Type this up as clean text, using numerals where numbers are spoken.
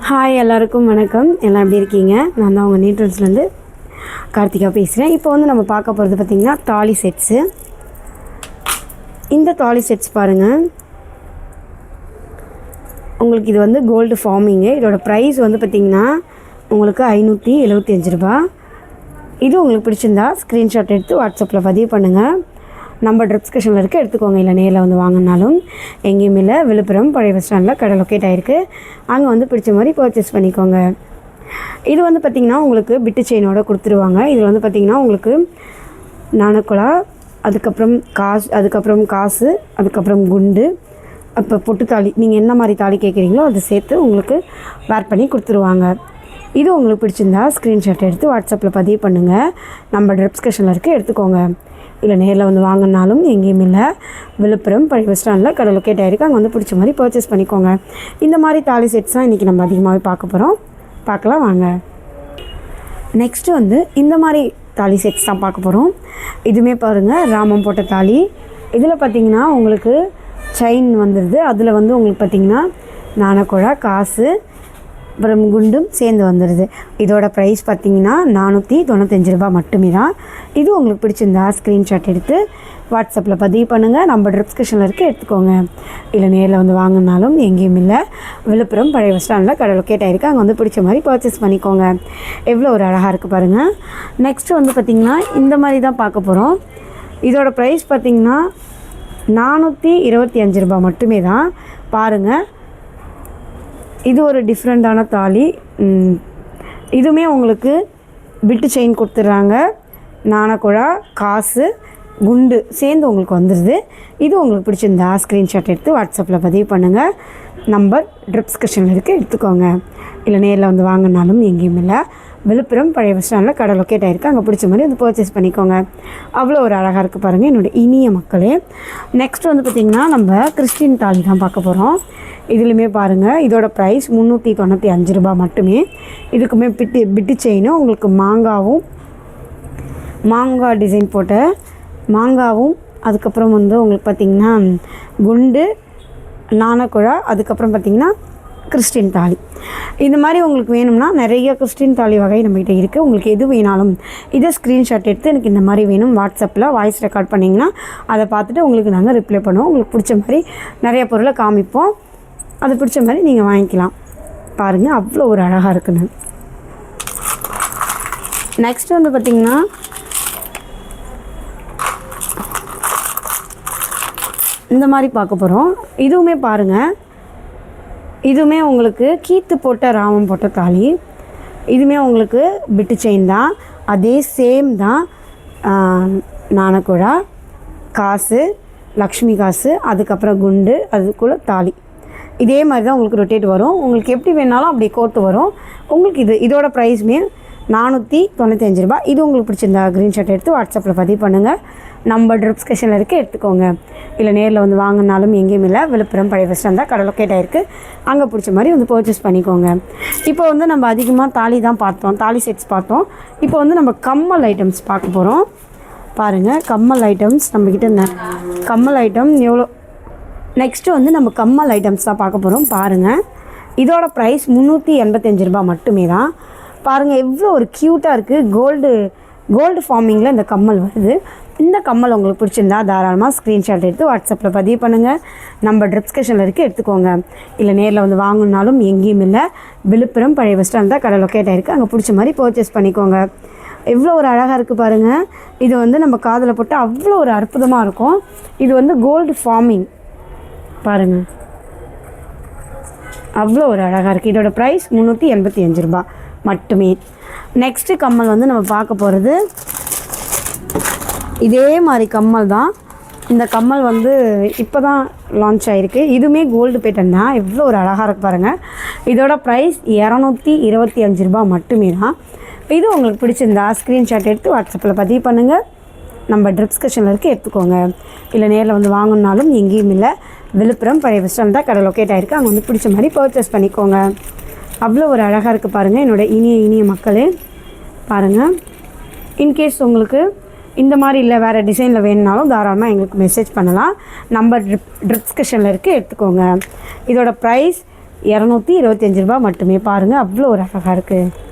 Hi எல்லாருக்கும் வணக்கம். எல்லாம் எப்படி இருக்கீங்க? நான் தான் உங்கள் நீட்ரன்ஸ்லேருந்து கார்த்திகா பேசுகிறேன். இப்போ வந்து நம்ம பார்க்க போகிறது பார்த்திங்கன்னா தாலி செட்ஸு. இந்த தாலி செட்ஸ் பாருங்கள், உங்களுக்கு இது வந்து கோல்டு ஃபார்மிங்கு. இதோட ப்ரைஸ் வந்து பார்த்திங்கன்னா உங்களுக்கு 575 ரூபா. இது உங்களுக்கு பிடிச்சிருந்தா ஸ்க்ரீன்ஷாட் எடுத்து வாட்ஸ்அப்பில் பதிவு பண்ணுங்கள். நம்ம டிஸ்கிரிப்ஷனில் இருக்க எடுத்துக்கோங்க. இல்லை நேரில் வந்து வாங்கினாலும் எங்கேயும் இல்லை, விழுப்புரம் பழைய பஸ் ஸ்டாண்டில் கடை லொக்கேட் ஆகிருக்கு. அங்கே வந்து பிடிச்ச மாதிரி பர்ச்சேஸ் பண்ணிக்கோங்க. இது வந்து பார்த்திங்கன்னா உங்களுக்கு பிட்டு செயினோடு கொடுத்துருவாங்க. இதில் வந்து பார்த்திங்கன்னா உங்களுக்கு நாணக்குழா, அதுக்கப்புறம் காசு, அதுக்கப்புறம் குண்டு, அப்போ பொட்டு தாலி, நீங்கள் என்ன மாதிரி தாலி கேட்குறீங்களோ அதை சேர்த்து உங்களுக்கு வேர் பண்ணி கொடுத்துருவாங்க. இது உங்களுக்கு பிடிச்சிருந்தா ஸ்க்ரீன்ஷாட் எடுத்து வாட்ஸ்அப்பில் பதிவு பண்ணுங்கள். நம்ம டிஸ்கிரிப்ஷனில் இருக்க எடுத்துக்கோங்க. இல்லை நேரில் வந்து வாங்கினாலும் எங்கேயும் இல்லை, விழுப்புரம் பழைய பஸ் ஸ்டாண்டில் கடை லொக்கேட் ஆகிருக்கு. அங்கே வந்து பிடிச்ச மாதிரி பர்ச்சேஸ் பண்ணிக்கோங்க. இந்த மாதிரி தாலி செட்ஸ் தான் இன்றைக்கி நம்ம அதிகமாகவே பார்க்க போகிறோம். பார்க்கலாம் வாங்க. நெக்ஸ்ட்டு வந்து இந்த மாதிரி தாலி செட்ஸ் தான் பார்க்க போகிறோம். இதுவுமே பாருங்கள், ராமம் போட்ட தாலி. இதில் பார்த்திங்கன்னா உங்களுக்கு செயின் வந்துடுது. அதில் வந்து உங்களுக்கு பார்த்திங்கன்னா நாணக்குழா, காசு, அப்புறம் குண்டும் சேர்ந்து வந்துடுது. இதோட ப்ரைஸ் பார்த்திங்கன்னா 495 ரூபா மட்டுமே தான். இது உங்களுக்கு பிடிச்சிருந்தா ஸ்க்ரீன்ஷாட் எடுத்து வாட்ஸ்அப்பில் பதிவு பண்ணுங்கள். நம்ம டிஸ்கிரிப்ஷனில் இருக்க எடுத்துக்கோங்க. இல்லை நேரில் வந்து வாங்கினாலும் எங்கேயும் இல்லை, விழுப்புரம் பழைய பஸ் ஸ்டாண்டில் கடை லொக்கேட் ஆகிருக்கு. அங்கே வந்து பிடிச்ச மாதிரி பர்ச்சேஸ் பண்ணிக்கோங்க. எவ்வளோ ஒரு அழகாக இருக்குது பாருங்கள். நெக்ஸ்ட்டு வந்து பார்த்திங்கன்னா இந்த மாதிரி தான் பார்க்க போகிறோம். இதோட ப்ரைஸ் பார்த்திங்கன்னா 425 ரூபா மட்டுமே தான். பாருங்கள், இது ஒரு டிஃப்ரெண்ட்டான தாலி. இதுவுமே உங்களுக்கு பிட்டு செயின் கொடுத்துட்றாங்க. நாணக்குழா, காசு, குண்டு சேர்ந்து உங்களுக்கு வந்துடுது. இது உங்களுக்கு பிடிச்சிருந்தா ஸ்க்ரீன்ஷாட் எடுத்து வாட்ஸ்அப்பில் பதிவு பண்ணுங்கள். நம்பர் டிஸ்கிரிப்ஷனில் இருக்குது, எடுத்துக்கோங்க. இல்லை நேரில் வந்து வாங்கினாலும் எங்கேயும் இல்லை, விழுப்புரம் பழைய பஸ் ஸ்டாண்டில் கடை லொக்கேட் ஆகிருக்கு. அங்கே பிடிச்ச மாதிரி வந்து பர்ச்சேஸ் பண்ணிக்கோங்க. அவ்வளோ ஒரு அழகாக இருக்குது பாருங்கள் என்னோடய இனிய மக்களே. நெக்ஸ்ட் வந்து பார்த்திங்கன்னா நம்ம கிறிஸ்டின் தாலி தான் பார்க்க போகிறோம். இதுலையுமே பாருங்கள், இதோட ப்ரைஸ் 395 ரூபா மட்டுமே. இதுக்குமே பிட்டு செயினும் உங்களுக்கு மாங்காய் டிசைன் போட்ட மாங்காவும், அதுக்கப்புறம் வந்து உங்களுக்கு பார்த்திங்கன்னா குண்டு, நாணக்குழா, அதுக்கப்புறம் பார்த்திங்கன்னா கிறிஸ்டின் தாலி. இந்த மாதிரி உங்களுக்கு வேணும்னா நிறைய கிறிஸ்டின் தாலி வகை நம்மகிட்ட இருக்குது. உங்களுக்கு எது வேணாலும் இதை ஸ்க்ரீன்ஷாட் எடுத்து எனக்கு இந்த மாதிரி வேணும் வாட்ஸ்அப்பில் வாய்ஸ் ரெக்கார்ட் பண்ணிங்கன்னா அதை பார்த்துட்டு உங்களுக்கு நாங்கள் ரிப்ளை பண்ணுவோம். உங்களுக்கு பிடிச்ச மாதிரி நிறைய பொருளை காமிப்போம். அது பிடிச்ச மாதிரி நீங்கள் வாங்கிக்கலாம். பாருங்கள், அவ்வளோ ஒரு அழகாக இருக்குன்னு. நெக்ஸ்ட் வந்து பார்த்திங்கன்னா இந்த மாதிரி பார்க்க போகிறோம். இதுவுமே பாருங்கள், இதுவுமே உங்களுக்கு கீத்து போட்ட ராமம் போட்ட தாலி. இதுவுமே உங்களுக்கு பிட்டு செயின் தான், அதே சேம் தான். நாணக்குழா, காசு, லக்ஷ்மி காசு, அதுக்கப்புறம் குண்டு, அதுக்குள்ளே தாலி. இதே மாதிரி தான் உங்களுக்கு ரொட்டேட் வரும். உங்களுக்கு எப்படி வேணாலும் அப்படி கோர்த்து வரும். உங்களுக்கு இதோட ப்ரைஸுமே 495 ரூபா. இது உங்களுக்கு பிடிச்சிருந்தா ஸ்க்ரீன்ஷாட் எடுத்து வாட்ஸ்அப்பில் பதிவு பண்ணுங்கள். நம்ம டிஸ்கிரிப்ஷனில் இருக்க எடுத்துக்கோங்க. இல்லை நேரில் வந்து வாங்கினாலும் எங்கேயும் இல்லை, விழுப்புரம் பழைய பஸ் ஸ்டாண்ட் தான் கடை லொக்கேட் ஆகிருக்கு. அங்கே பிடிச்ச மாதிரி வந்து பர்ச்சேஸ் பண்ணிக்கோங்க. இப்போ வந்து நம்ம அதிகமாக தாலி தான் பார்த்தோம், தாலி செட்ஸ் பார்த்தோம். இப்போ வந்து நம்ம கம்மல் ஐட்டம்ஸ் பார்க்க போகிறோம். பாருங்கள், கம்மல் ஐட்டம்ஸ் நம்மக்கிட்ட இந்த கம்மல் ஐட்டம் எவ்வளோ. நெக்ஸ்ட்டு வந்து நம்ம கம்மல் ஐட்டம்ஸ் தான் பார்க்க போகிறோம். பாருங்கள், இதோட ப்ரைஸ் 385 ரூபா மட்டுமே தான். பாருங்கள், எவ்வளோ ஒரு க்யூட்டாக இருக்குது. கோல்டு ஃபார்மிங்கில் இந்த கம்மல் வருது. இந்த கம்மல் உங்களுக்கு பிடிச்சிருந்தா தாராளமாக ஸ்க்ரீன்ஷாட் எடுத்து வாட்ஸ்அப்பில் பதிவு பண்ணுங்கள். நம்ம டிஸ்கிரிப்ஷனில் இருக்க எடுத்துக்கோங்க. இல்லை நேரில் வந்து வாங்கினாலும் எங்கேயும் இல்லை, விழுப்புரம் பழைய பஸ் ஸ்டாண்ட் தான் கடை லொக்கேட் ஆகிருக்கு. அங்கே பிடிச்ச மாதிரி பர்ச்சேஸ் பண்ணிக்கோங்க. எவ்வளோ ஒரு அழகாக இருக்குது பாருங்கள். இது வந்து நம்ம காதில் போட்டு அவ்வளோ ஒரு அற்புதமாக இருக்கும். இது வந்து கோல்டு ஃபார்மிங் பாருங்கள், அவ்வளோ ஒரு அழகாக இருக்குது. இதோட ப்ரைஸ் 385 ரூபா மட்டுமே. நெக்ஸ்ட்டு கம்மல் வந்து நம்ம பார்க்க போகிறது இதே மாதிரி கம்மல் தான். இந்த கம்மல் வந்து இப்போ தான் லான்ச் ஆகிருக்கு. இதுவுமே கோல்டு பேட்டன் தான். எவ்வளோ ஒரு அழகாக இருக்குது பாருங்கள். இதோட ப்ரைஸ் 225 ரூபா மட்டுமே தான். இது உங்களுக்கு பிடிச்சிருந்தா ஸ்க்ரீன்ஷாட் எடுத்து வாட்ஸ்அப்பில் பதிவு பண்ணுங்கள். நம்ம டிஸ்கிரிப்ஷனில் இருக்க எடுத்துக்கோங்க. இல்லை நேரில் வந்து வாங்கினாலும் எங்கேயும் இல்லை, விழுப்புரம் பழைய பஸ் ஸ்டாண்ட் தான் கடை லொக்கேட் ஆகிருக்கு. அங்கே வந்து பிடிச்ச மாதிரி பர்ச்சேஸ் பண்ணிக்கோங்க. அவ்வளோ ஒரு அழகாக இருக்குது பாருங்கள் என்னோடய இனிய மக்களே. பாருங்கள், இன்கேஸ் உங்களுக்கு இந்த மாதிரி இல்லை வேறு டிசைனில் வேணுனாலும் தாராளமாக எங்களுக்கு மெசேஜ் பண்ணலாம். நம்பர் டிஸ்கிரிப்ஷனில் இருக்குது, எடுத்துக்கோங்க. இதோட ப்ரைஸ் 225 ரூபா மட்டுமே. பாருங்கள், அவ்வளோ ஒரு அழகாக இருக்குது.